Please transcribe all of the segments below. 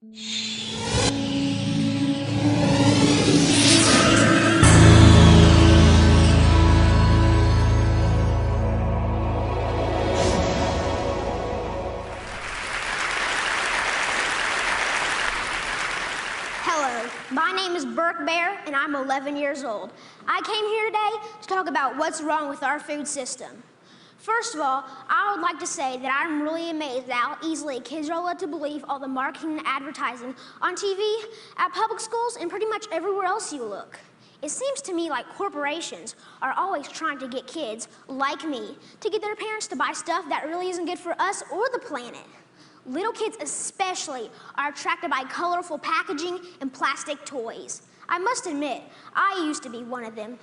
Hello, my name is Birke Baehr, and I'm 11 years old. I came here today to talk about what's wrong with our food system. First of all, I would like to say that I'm really amazed at how easily kids are led to believe all the marketing and advertising on TV, at public schools, and pretty much everywhere else you look. It seems to me like corporations are always trying to get kids, like me, to get their parents to buy stuff that really isn't good for us or the planet. Little kids especially are attracted by colorful packaging and plastic toys. I must admit, I used to be one of them.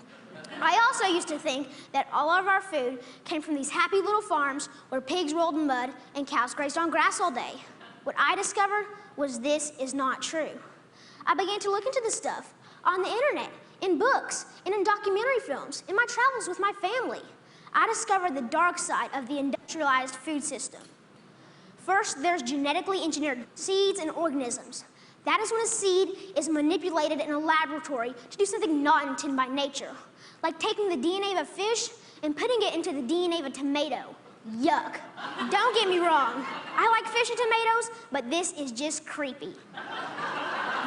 I also used to think that all of our food came from these happy little farms where pigs rolled in mud and cows grazed on grass all day. What I discovered was this is not true. I began to look into this stuff on the internet, in books, and in documentary films, in my travels with my family. I discovered the dark side of the industrialized food system. First, there's genetically engineered seeds and organisms. That is when a seed is manipulated in a laboratory to do something not intended by nature, like taking the DNA of a fish and putting it into the DNA of a tomato. Yuck. Don't get me wrong. I like fish and tomatoes, but this is just creepy.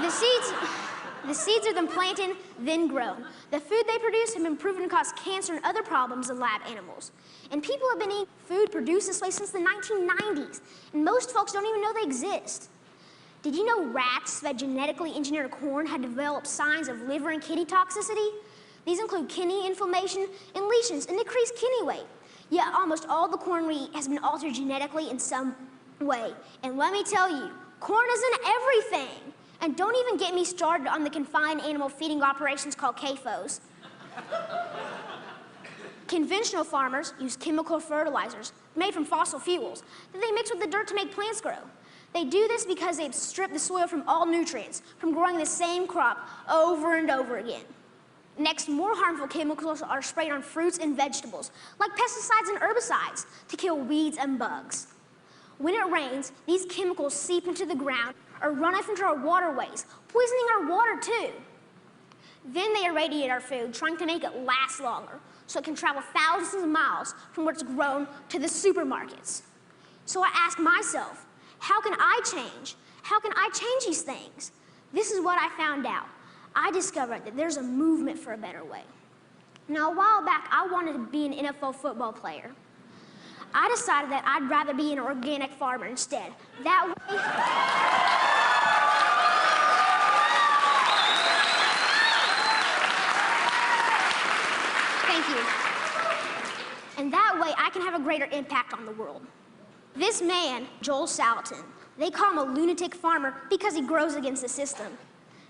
The seeds are then planted, then grown. The food they produce have been proven to cause cancer and other problems in lab animals. And people have been eating food produced this way since the 1990s, and most folks don't even know they exist. Did you know rats that genetically engineered corn had developed signs of liver and kidney toxicity? These include kidney inflammation and lesions and decreased kidney weight. Yet almost all the corn we eat has been altered genetically in some way. And let me tell you, corn isn't everything. And don't even get me started on the confined animal feeding operations called CAFOs. Conventional farmers use chemical fertilizers made from fossil fuels that they mix with the dirt to make plants grow. They do this because they've stripped the soil from all nutrients from growing the same crop over and over again. Next, more harmful chemicals are sprayed on fruits and vegetables, like pesticides and herbicides, to kill weeds and bugs. When it rains, these chemicals seep into the ground or run off into our waterways, poisoning our water too. Then they irradiate our food, trying to make it last longer, so it can travel thousands of miles from where it's grown to the supermarkets. So I ask myself, how can I change? How can I change these things? This is what I found out. I discovered that there's a movement for a better way. Now, a while back, I wanted to be an NFL football player. I decided that I'd rather be an organic farmer instead. That way... Thank you. And that way, I can have a greater impact on the world. This man, Joel Salatin, they call him a lunatic farmer because he grows against the system.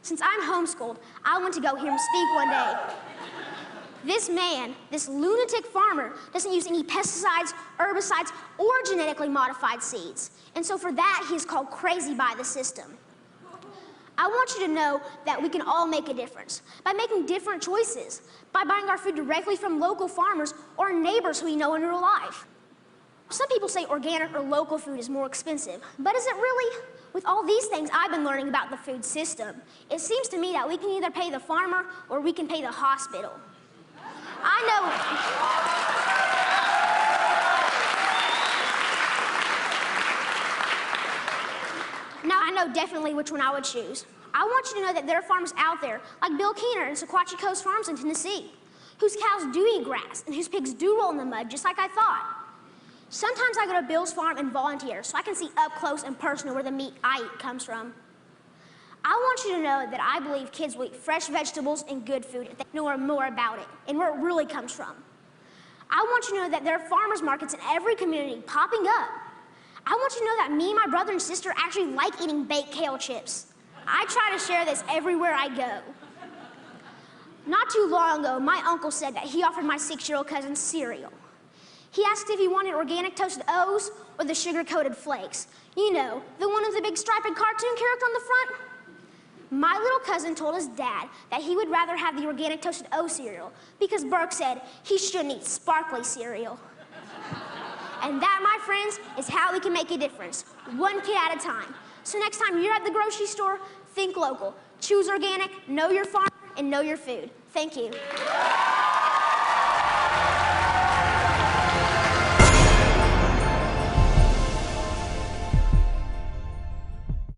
Since I'm homeschooled, I went to go hear him speak one day. This man, this lunatic farmer, doesn't use any pesticides, herbicides, or genetically modified seeds. And so for that, he's called crazy by the system. I want you to know that we can all make a difference by making different choices, by buying our food directly from local farmers or neighbors who we know in real life. Some people say organic or local food is more expensive, but is it really? With all these things I've been learning about the food system, it seems to me that we can either pay the farmer or we can pay the hospital. I know definitely which one I would choose. I want you to know that there are farmers out there, like Bill Keener and Sequatchie Coast Farms in Tennessee, whose cows do eat grass and whose pigs do roll in the mud, just like I thought. Sometimes I go to Bill's farm and volunteer so I can see up close and personal where the meat I eat comes from. I want you to know that I believe kids will eat fresh vegetables and good food if they know more about it and where it really comes from. I want you to know that there are farmers markets in every community popping up. I want you to know that me and my brother and sister actually like eating baked kale chips. I try to share this everywhere I go. Not too long ago, my uncle said that he offered my 6-year-old cousin cereal. He asked if he wanted organic toasted O's or the sugar-coated flakes. You know, the one with the big striped cartoon character on the front. My little cousin told his dad that he would rather have the organic toasted O cereal because Birke said he shouldn't eat sparkly cereal. And that, my friends, is how we can make a difference, one kid at a time. So next time you're at the grocery store, think local. Choose organic, know your farmer, and know your food. Thank you.